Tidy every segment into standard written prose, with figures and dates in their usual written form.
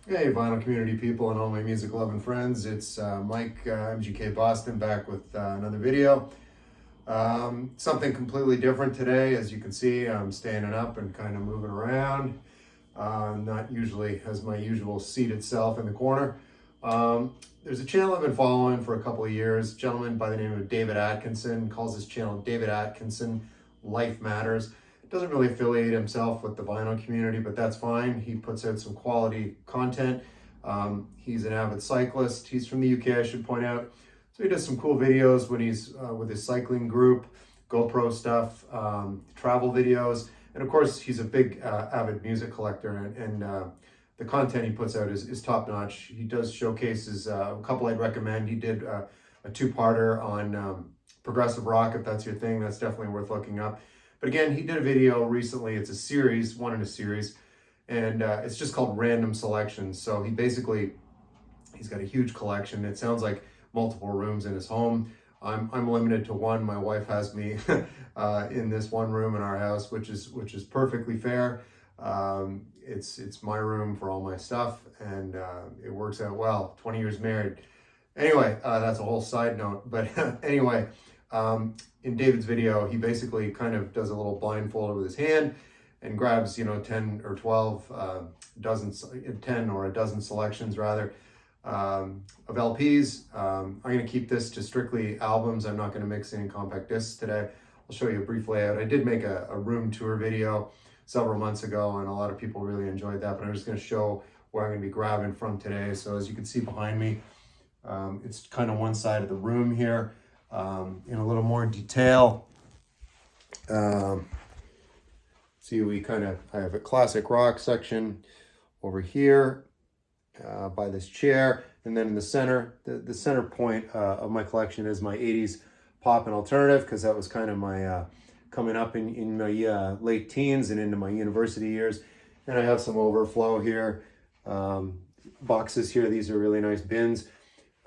Hey, vinyl community people and all my music loving friends. It's Mike, MGK Boston, back with another video. Something completely different today. As you can see, I'm standing up and kind of moving around. Not usually as my usual seated self in the corner. There's a channel I've been following for a couple of years. A gentleman by the name of David Atkinson calls his channel David Atkinson Life Matters. Doesn't really affiliate himself with the vinyl community, but that's fine. He puts out some quality content. He's an avid cyclist. He's from the UK, I should point out. So he does some cool videos when he's with his cycling group, GoPro stuff, travel videos. And of course, he's a big avid music collector, and the content he puts out is top notch. He does showcases, a couple I'd recommend. He did a two-parter on progressive rock. If that's your thing, that's definitely worth looking up. But again, he did a video recently. It's a series, one in a series, and it's just called Random Selections. So he's got a huge collection. It sounds like multiple rooms in his home. I'm limited to one. My wife has me in this one room in our house, which is perfectly fair. It's my room for all my stuff, and it works out well. 20 years married. Anyway, that's a whole side note. But anyway. In David's video, he basically kind of does a little blindfold with his hand and grabs, 10 or 12, 10 or a dozen selections rather, of LPs. I'm going to keep this to strictly albums. I'm not going to mix in compact discs today. I'll show you a brief layout. I did make a room tour video several months ago, and a lot of people really enjoyed that, but I'm just going to show where I'm going to be grabbing from today. So as you can see behind me, it's kind of one side of the room here. In a little more detail. See, I have a classic rock section over here by this chair, and then in the center, the center point of my collection is my 80s pop and alternative, because that was kind of my coming up in my late teens and into my university years. And I have some overflow here, boxes here. These are really nice bins.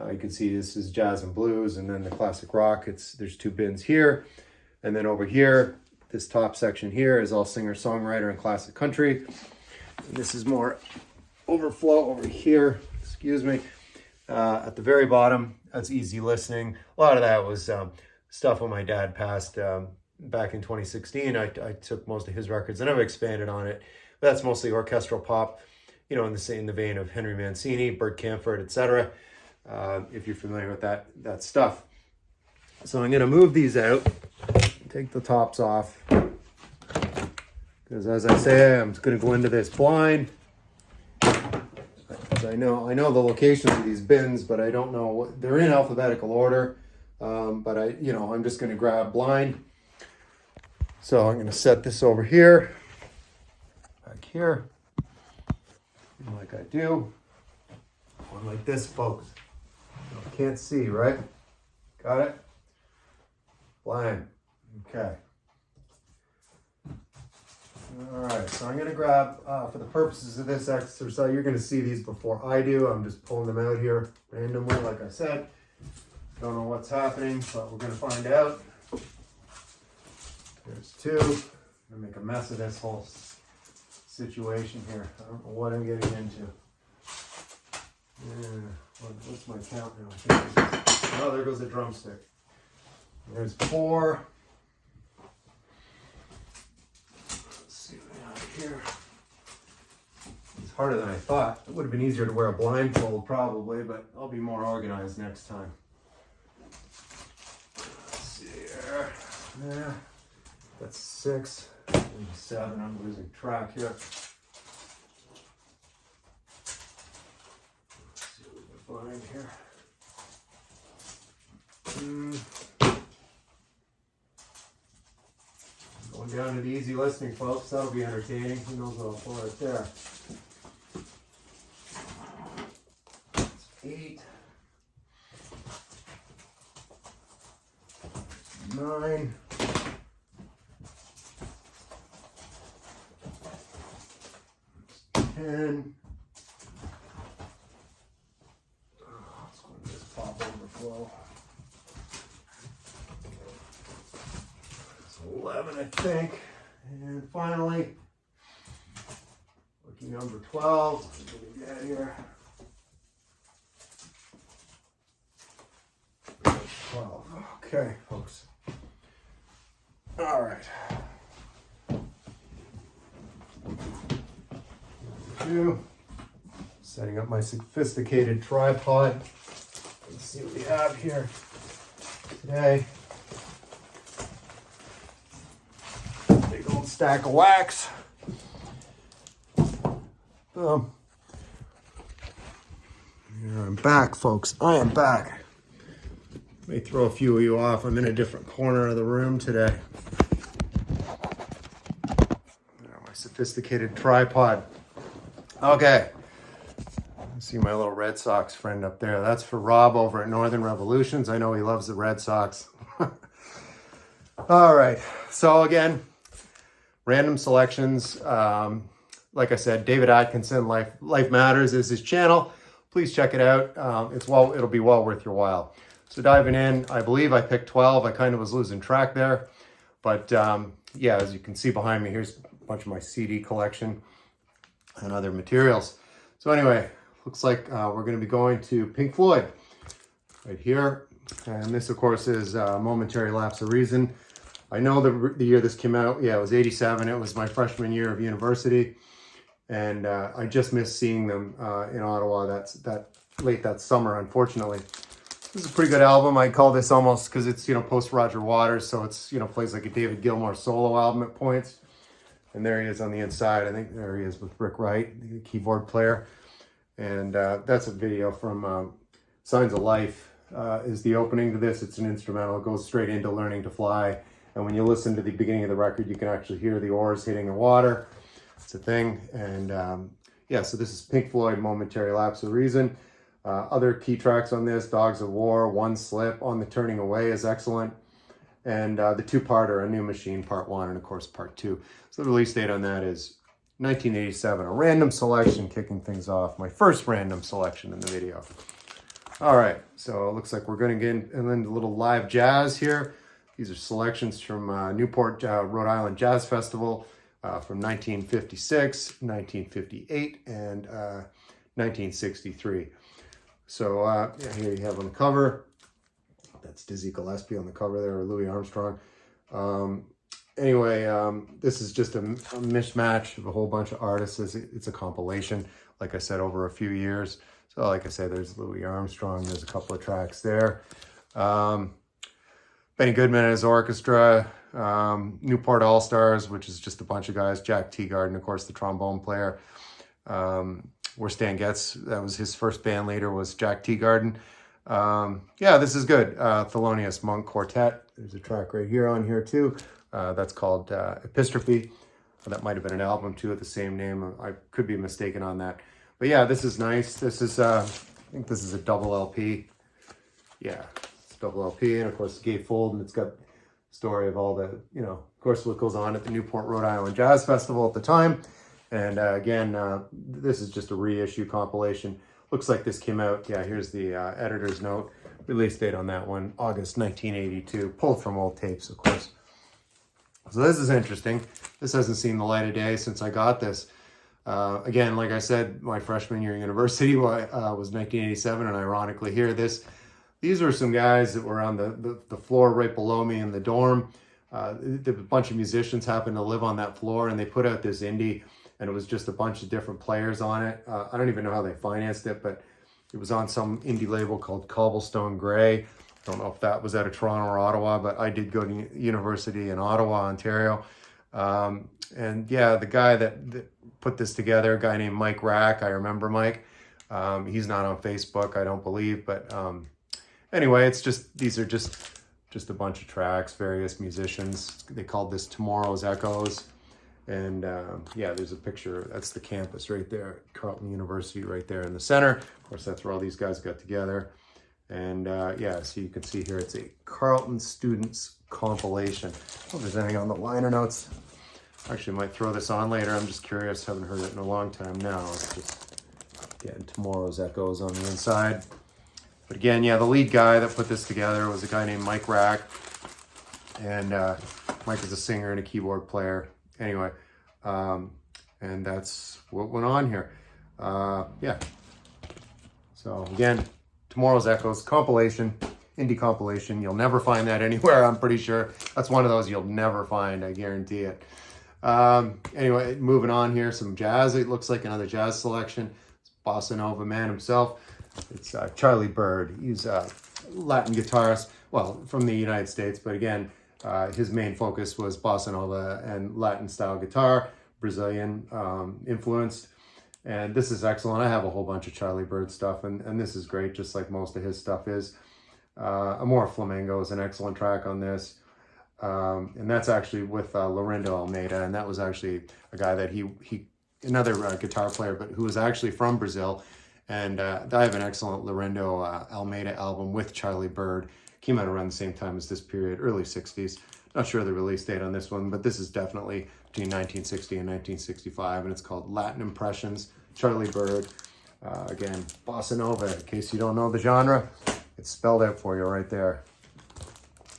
You can see this is jazz and blues, and then the classic rock. There's two bins here, and then over here, this top section here is all singer-songwriter and classic country. And this is more overflow over here. Excuse me. At the very bottom, that's easy listening. A lot of that was stuff when my dad passed back in 2016. I took most of his records and I've expanded on it. But that's mostly orchestral pop, in the vein of Henry Mancini, Byrd, etc. If you're familiar with that stuff. So I'm going to move these out, take the tops off, because as I say, I'm going to go into this blind. I know the locations of these bins, but I don't know they're in alphabetical order. But I'm just going to grab blind. So I'm going to set this over here, back here, like I do. One like this, folks. Can't see, right? Got it? Blind. Okay. All right, so I'm going to grab, for the purposes of this exercise, you're going to see these before I do. I'm just pulling them out here randomly, like I said. Don't know what's happening, but we're going to find out. There's two. I'm going to make a mess of this whole situation here. I don't know what I'm getting into. Yeah. What's my count now? Oh, there goes the drumstick. There's 4. Let's see what we have here. It's harder than I thought. It would have been easier to wear a blindfold probably, but I'll be more organized next time. Let's see here. Yeah, that's 6. Maybe 7. I'm losing track here. Blind here. Going down to the easy listening, folks. That'll be entertaining. Who knows what I'll pull right there. That's 8. 9. 10. Overflow. It's 11, I think. And finally, lucky number 12. at here. 12. Okay, folks. All right. 2. Setting up my sophisticated tripod. Let's see what we have here today. Big old stack of wax. Boom. Here I'm back, folks. I am back. May throw a few of you off. I'm in a different corner of the room today. My sophisticated tripod. Okay. See my little Red Sox friend up there. That's for Rob over at Northern Revolutions. I know he loves the Red Sox. All right. So again, random selections. Like I said, David Atkinson, Life Matters is his channel. Please check it out. It'll be well worth your while. So diving in, I believe I picked 12. I kind of was losing track there. But yeah, as you can see behind me, here's a bunch of my CD collection and other materials. So anyway, looks like we're going to be going to Pink Floyd right here. And this, of course, is Momentary Lapse of Reason. I know the year this came out, yeah, it was 87. It was my freshman year of university. And I just missed seeing them in Ottawa that summer, unfortunately. This is a pretty good album. I call this almost, because it's, post Roger Waters, so it's, plays like a David Gilmour solo album at points. And there he is on the inside. I think there he is with Rick Wright, the keyboard player. And that's a video from Signs of Life is the opening to this. It's an instrumental. It goes straight into Learning to Fly. And when you listen to the beginning of the record, you can actually hear the oars hitting the water. It's a thing. And yeah, so this is Pink Floyd, Momentary Lapse of Reason. Other key tracks on this, Dogs of War, One Slip, On the Turning Away is excellent. And the two-parter, A New Machine, Part 1, and of course Part 2. So the release date on that is 1987. A random selection kicking things off. My first random selection in the video. All right, so it looks like we're going to get into a little live jazz here. These are selections from Newport, Rhode Island Jazz Festival from 1956, 1958, and 1963. So yeah, here you have on the cover. That's Dizzy Gillespie on the cover there, or Louis Armstrong. Anyway, this is just a mishmash of a whole bunch of artists. It's a compilation, like I said, over a few years. So like I said, there's Louis Armstrong. There's a couple of tracks there. Benny Goodman and his orchestra. Newport All-Stars, which is just a bunch of guys. Jack Teagarden, of course, the trombone player. Where Stan Getz, that was his first band leader, was Jack Teagarden. Yeah, this is good. Thelonious Monk Quartet. There's a track right here on here too. That's called Epistrophe. That might have been an album too with the same name. I could be mistaken on that. But yeah, this is nice. This is, I think this is a double LP. Yeah, it's a double LP. And of course, the gatefold, and it's got the story of all the, of course, what goes on at the Newport, Rhode Island Jazz Festival at the time. And again, this is just a reissue compilation. Looks like this came out, yeah, here's the editor's note. Release date on that one, August 1982. Pulled from old tapes, of course. So this is interesting. This hasn't seen the light of day since I got this. Again, like I said, my freshman year at university was 1987, and ironically here, these were some guys that were on the floor right below me in the dorm. A bunch of musicians happened to live on that floor, and they put out this indie, and it was just a bunch of different players on it. I don't even know how they financed it, but it was on some indie label called Cobblestone Gray. I don't know if that was out of Toronto or Ottawa, but I did go to university in Ottawa, Ontario. And yeah, the guy that put this together, a guy named Mike Rack. I remember Mike. He's not on Facebook, I don't believe, but anyway, these are just a bunch of tracks, various musicians. They called this Tomorrow's Echoes. And yeah, there's a picture. That's the campus right there, Carlton University right there in the center. Of course, that's where all these guys got together. And yeah, so you can see here, it's a Carlton Students compilation. Oh, if there's anything on the liner notes. Actually, might throw this on later. I'm just curious. Haven't heard it in a long time now. It's just getting Tomorrow's Echoes on the inside. But again, yeah, the lead guy that put this together was a guy named Mike Rack. And Mike is a singer and a keyboard player. Anyway, and that's what went on here. Yeah. So again, Tomorrow's Echoes compilation, indie compilation. You'll never find that anywhere, I'm pretty sure. That's one of those you'll never find, I guarantee it. Anyway, moving on here, some jazz. It looks like another jazz selection. It's Bossa Nova man himself. It's Charlie Byrd. He's a Latin guitarist, well, from the United States, but again, his main focus was Bossa Nova and Latin style guitar, Brazilian influenced. And this is excellent. I have a whole bunch of Charlie Byrd stuff, and this is great, just like most of his stuff is. Amor Flamengo is an excellent track on this. And that's actually with Lourindo Almeida, and that was actually a guy that another guitar player, but who was actually from Brazil. And I have an excellent Lourindo Almeida album with Charlie Byrd. Came out around the same time as this period, early 60s. Not sure the release date on this one, but this is definitely between 1960 and 1965, and it's called Latin Impressions, Charlie Byrd. Again, Bossa Nova, in case you don't know the genre, it's spelled out for you right there.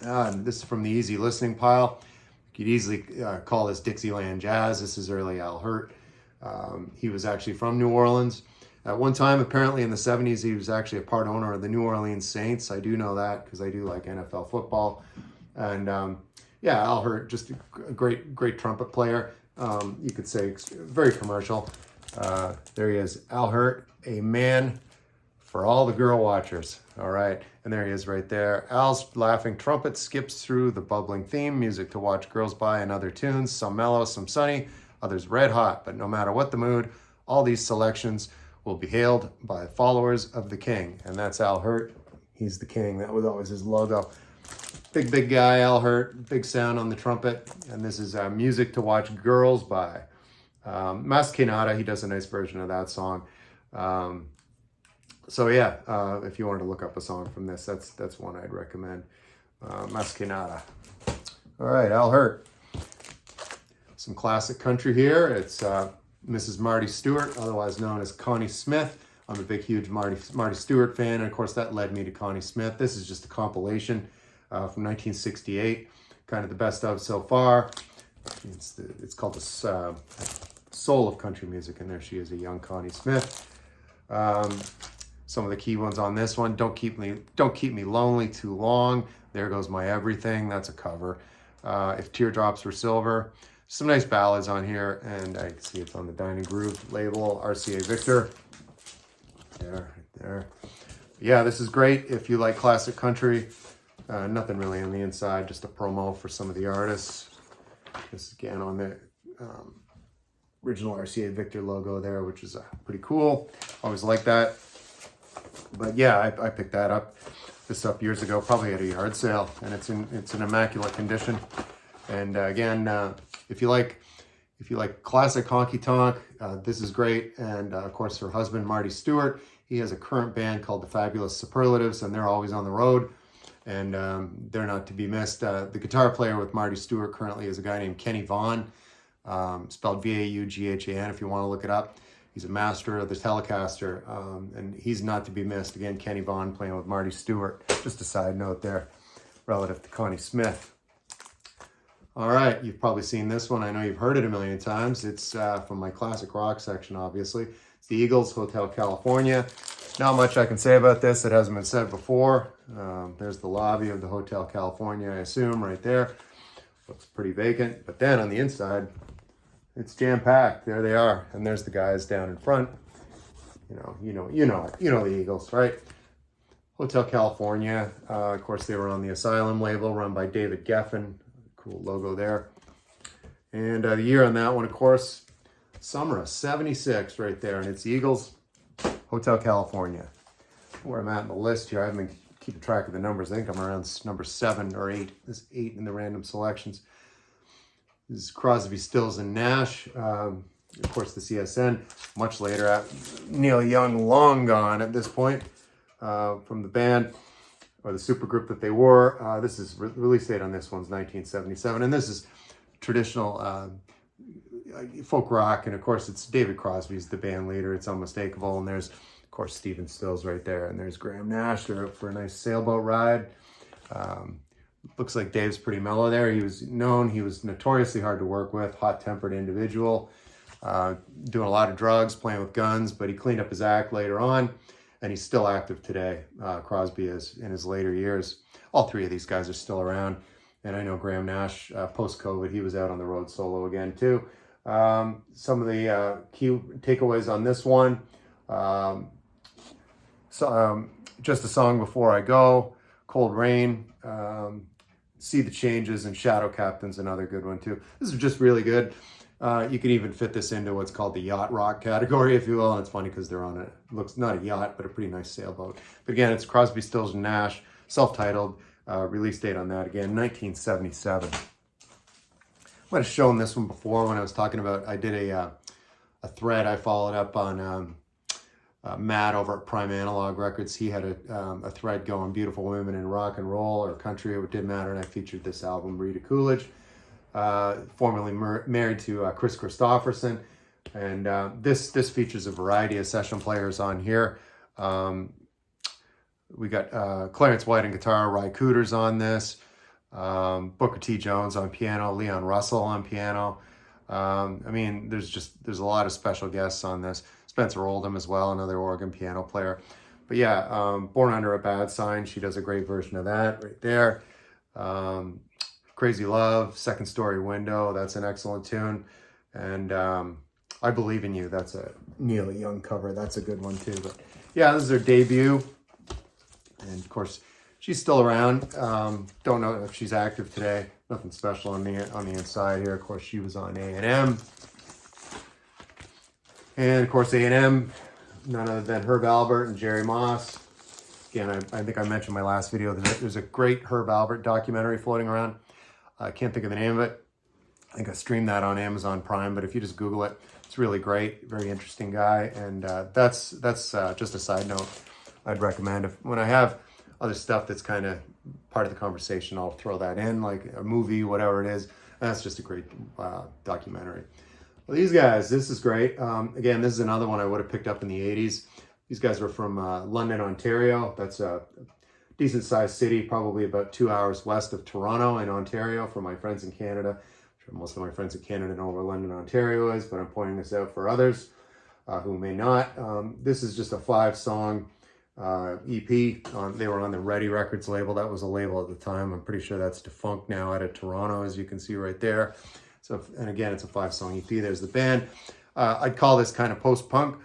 And this is from the easy listening pile. You could easily call this Dixieland jazz. This is early Al Hirt. He was actually from New Orleans. At one time, apparently in the 70s, he was actually a part owner of the New Orleans Saints. I do know that because I do like NFL football. And yeah, Al Hirt, just a great trumpet player. You could say very commercial. There he is, Al Hirt, a man for all the girl watchers. All right, and there he is right there. Al's laughing trumpet skips through the bubbling theme, music to watch girls by, and other tunes, some mellow, some sunny, others red hot. But no matter what the mood, all these selections will be hailed by followers of the king. And that's Al Hirt. He's the king. That was always his logo. Big guy, Al Hirt, big sound on the trumpet. And this is music to watch girls by. Mas Que Nada, he does a nice version of that song. So yeah, if you wanted to look up a song from this, that's one I'd recommend. Mas Que Nada. All right, Al Hirt. Some classic country here. It's Mrs. Marty Stewart, otherwise known as Connie Smith. I'm a big, huge Marty Stewart fan, and of course that led me to Connie Smith. This is just a compilation from 1968, kind of the best of so far. It's called the Soul of Country Music, and there she is, a young Connie Smith. Some of the key ones on this one: Don't Keep Me Lonely Too Long. There Goes My Everything. That's a cover. If Teardrops Were Silver. Some nice ballads on here, and I can see it's on the Dining Groove label, RCA Victor. Right there. Yeah, this is great if you like classic country. Nothing really on the inside, just a promo for some of the artists. This is again on the original RCA Victor logo there, which is pretty cool. Always like that. But yeah, I picked this up years ago, probably at a yard sale, and it's in immaculate condition. And again, if you like classic honky tonk, this is great. And of course, her husband Marty Stewart, he has a current band called the Fabulous Superlatives, and they're always on the road, and they're not to be missed. The guitar player with Marty Stewart currently is a guy named Kenny Vaughan, spelled Vaughan if you want to look it up. He's a master of the Telecaster, and he's not to be missed. Again, Kenny Vaughan playing with Marty Stewart. Just a side note there, relative to Connie Smith. All right, you've probably seen this one. I know you've heard it a million times. It's from my classic rock section, obviously. It's the Eagles, Hotel California. Not much I can say about this that hasn't been said before. There's the lobby of the Hotel California, I assume, right there. Looks pretty vacant, but then on the inside, it's jam-packed. There they are, and there's the guys down in front. You know the Eagles, right? Hotel California. Of course, they were on the Asylum label, run by David Geffen. Cool logo there. And the year on that one, of course, summer of '76, right there, and it's Eagles, Hotel California. Where I'm at in the list here, I haven't been keeping track of the numbers. I think I'm around number 7 or 8. There's 8 in the random selections. This is Crosby, Stills, and Nash. Of course, the CSN, much later. Neil Young, long gone at this point from the band, or the supergroup that they were. This is release date on this one's 1977. And this is traditional folk rock. And of course, it's David Crosby's the band leader. It's unmistakable. And there's, of course, Stephen Stills right there. And there's Graham Nash. They're out for a nice sailboat ride. Looks like Dave's pretty mellow there. He was notoriously hard to work with, hot-tempered individual. doing a lot of drugs, playing with guns, but he cleaned up his act later on, and he's still active today. Crosby is in his later years. All three of these guys are still around. And I know Graham Nash, post-COVID, he was out on the road solo again too. Some of the key takeaways on this one. Just a Song Before I Go, Cold Rain, See the Changes, and Shadow Captain's another good one too. This is just really good. You could even fit this into what's called the yacht rock category, if you will. And it's funny because they're on a, looks not a yacht, but a pretty nice sailboat. But again, it's Crosby, Stills, and Nash, self-titled. Release date on that, again, 1977. I might have shown this one before when I was talking about, I did a thread I followed up on Matt over at Prime Analog Records. He had a thread going, Beautiful Women in Rock and Roll or Country, it didn't matter, and I featured this album, Rita Coolidge, formerly married to Chris Christopherson. And this features a variety of session players on here. We got Clarence White on guitar, Ry Cooder's on this, Booker T. Jones on piano, Leon Russell on piano. I mean, there's a lot of special guests on this. Spencer Oldham as well, another organ piano player. But yeah, Born Under a Bad Sign, she does a great version of that right there. Crazy Love, Second Story Window, that's an excellent tune. And I Believe in You, that's a Neil Young cover, that's a good one too. But yeah, this is her debut. And of course, she's still around. Don't know if she's active today. Nothing special on the inside here. Of course, she was on A&M. And of course, A&M, none other than Herb Alpert and Jerry Moss. Again, I think I mentioned in my last video, there's a great Herb Alpert documentary floating around. I can't think of the name of it. I think I streamed that on Amazon Prime, but if you just Google it, it's really great. Very interesting guy. And that's just a side note. I'd recommend when I have other stuff that's kind of part of the conversation, I'll throw that in, like a movie, whatever it is. That's just a great documentary. Well, these guys, this is great. Again, this is another one I would have picked up in the 80s. These guys were from London, Ontario. That's a decent sized city, probably about 2 hours west of Toronto in Ontario for my friends in Canada. I'm sure most of my friends in Canada know where London, Ontario is, but I'm pointing this out for others who may not. This is just a 5-song EP. They were on the Ready Records label. That was a label at the time. I'm pretty sure that's defunct now, out of Toronto, as you can see right there. So, and again, it's a 5-song EP. There's the band. I'd call this kind of post-punk,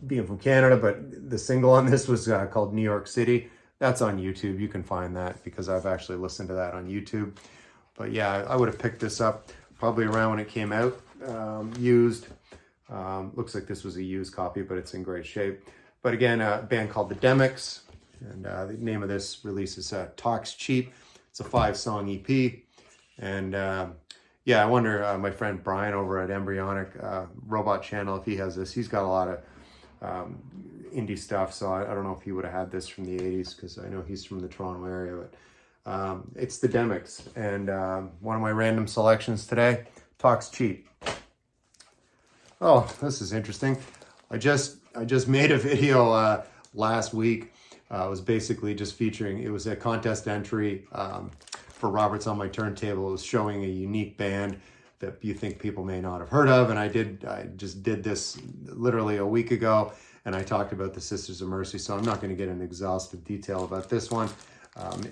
being from Canada, but the single on this was called New York City. That's on YouTube. You can find that because I've actually listened to that on YouTube. But yeah, I would have picked this up probably around when it came out, used. Looks like this was a used copy, but it's in great shape. But again, a band called the Demix, and the name of this release is Talks Cheap. It's a 5-song EP. And yeah, I wonder, my friend Brian over at Embryonic Robot Channel, if he has this. He's got a lot of indie stuff, so I don't know if he would have had this from the 80s, because I know he's from the Toronto area. But it's the Demix, and one of my random selections today, Talks Cheap. Oh, this is interesting. I just made a video last week. It was basically just featuring, it was a contest entry for Roberts on My Turntable. It was showing a unique band that you think people may not have heard of. And I just did this literally a week ago, and I talked about the Sisters of Mercy. So I'm not going to get into exhaustive detail about this one.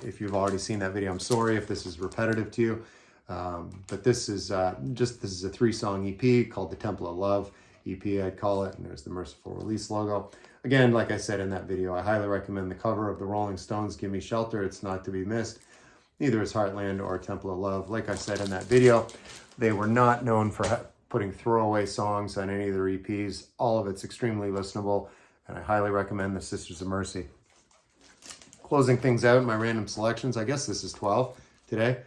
If you've already seen that video, I'm sorry if this is repetitive to you. But this is this is a 3-song EP called The Temple of Love EP, I'd call it. And there's the Merciful Release logo. Again, like I said in that video, I highly recommend the cover of the Rolling Stones' Give Me Shelter. It's not to be missed. Neither is Heartland or Temple of Love. Like I said in that video, they were not known for putting throwaway songs on any of their EPs. All of it's extremely listenable, and I highly recommend the Sisters of Mercy. Closing things out, my random selections. I guess this is 12 today.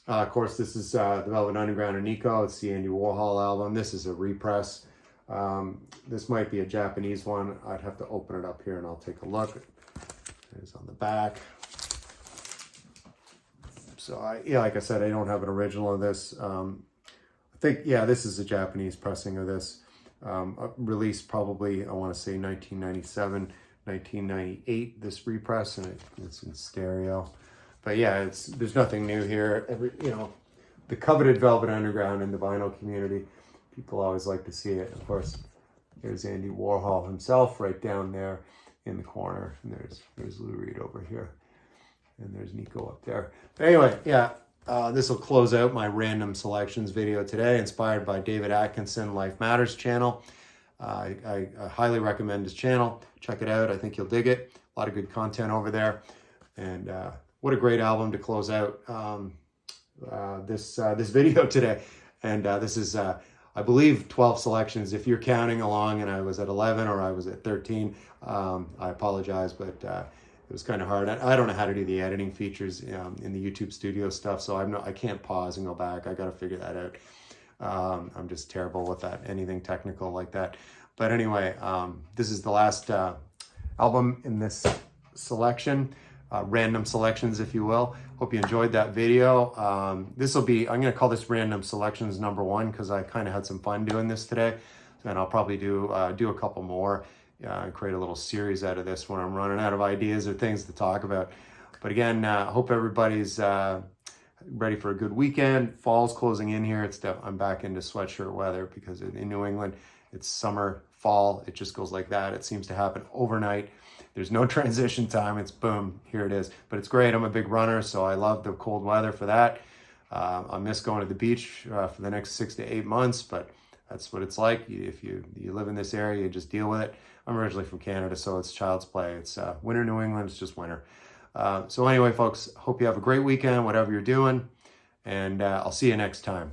Of course, this is the Velvet Underground and Nico. It's the Andy Warhol album. This is a repress. This might be a Japanese one. I'd have to open it up here and I'll take a look. It's on the back. So yeah, like I said, I don't have an original of this. I think, yeah, this is a Japanese pressing of this. Released probably, I want to say 1997, 1998, this repress, and it's in stereo. But yeah, there's nothing new here. The coveted Velvet Underground in the vinyl community. People always like to see it. Of course, there's Andy Warhol himself right down there in the corner. And there's Lou Reed over here. And there's Nico up there. But anyway, yeah, this will close out my random selections video today, inspired by David Atkinson, Life Matters channel. I highly recommend his channel. Check it out. I think you'll dig it. A lot of good content over there. And what a great album to close out this video today. And this is, I believe, 12 selections. If you're counting along and I was at 11 or I was at 13, I apologize, but it was kind of hard. I don't know how to do the editing features in the YouTube studio stuff, so I can't pause and go back. I got to figure that out. I'm just terrible with that, anything technical like that. But anyway, this is the last album in this selection, random selections, if you will. Hope you enjoyed that video. This will be, I'm going to call this random selections number 1 because I kind of had some fun doing this today. And I'll probably do a couple more. Create a little series out of this when I'm running out of ideas or things to talk about. But again, hope everybody's ready for a good weekend. Fall's closing in here. I'm back into sweatshirt weather because in New England, it's summer, fall. It just goes like that. It seems to happen overnight. There's no transition time. It's boom, here it is. But it's great. I'm a big runner, so I love the cold weather for that. I miss going to the beach for the next 6 to 8 months, but that's what it's like. If you live in this area, you just deal with it. I'm originally from Canada, so it's child's play. It's winter New England, it's just winter. So anyway, folks, hope you have a great weekend, whatever you're doing, and I'll see you next time.